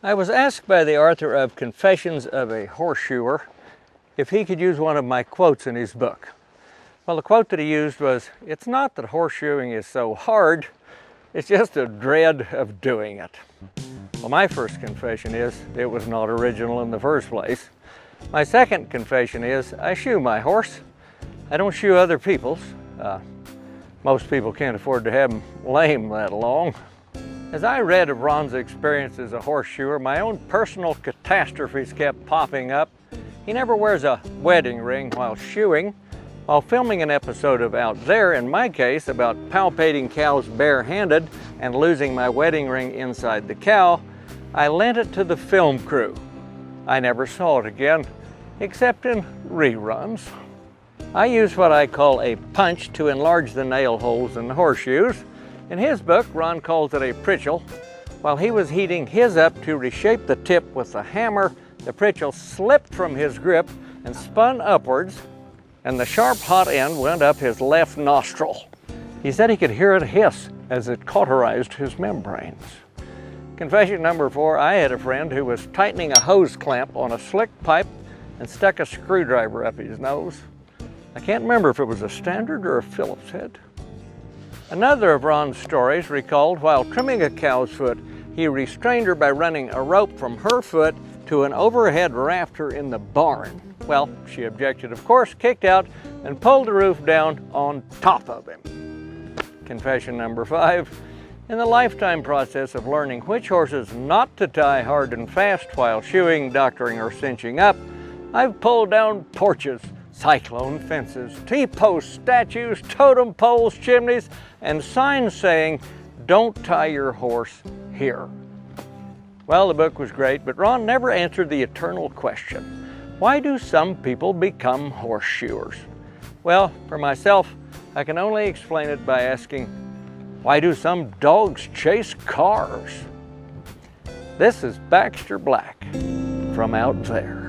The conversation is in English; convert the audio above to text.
I was asked by the author of Confessions of a Horseshoer if he could use one of my quotes in his book. Well, the quote that he used was, "It's not that horseshoeing is so hard, it's just a dread of doing it." Well, my first confession is it was not original in the first place. My second confession is I shoe my horse. I don't shoe other people's. Most people can't afford to have them lame that long. As I read of Ron's experience as a horseshoer, my own personal catastrophes kept popping up. He never wears a wedding ring while shoeing. While filming an episode of Out There, in my case, about palpating cows barehanded and losing my wedding ring inside the cow, I lent it to the film crew. I never saw it again, except in reruns. I use what I call a punch to enlarge the nail holes in the horseshoes. In his book, Ron calls it a pritchel. While he was heating his up to reshape the tip with the hammer, the pritchel slipped from his grip and spun upwards, and the sharp hot end went up his left nostril. He said he could hear it hiss as it cauterized his membranes. Confession number 4, I had a friend who was tightening a hose clamp on a slick pipe and stuck a screwdriver up his nose. I can't remember if it was a standard or a Phillips head. Another of Ron's stories recalled while trimming a cow's foot, he restrained her by running a rope from her foot to an overhead rafter in the barn. Well, she objected, of course, kicked out, and pulled the roof down on top of him. Confession number 5, in the lifetime process of learning which horses not to tie hard and fast while shoeing, doctoring, or cinching up, I've pulled down porches, cyclone fences, T-post statues, totem poles, chimneys, and signs saying, "Don't tie your horse here." Well, the book was great, but Ron never answered the eternal question. Why do some people become horseshoers? Well, for myself, I can only explain it by asking, why do some dogs chase cars? This is Baxter Black from Out There.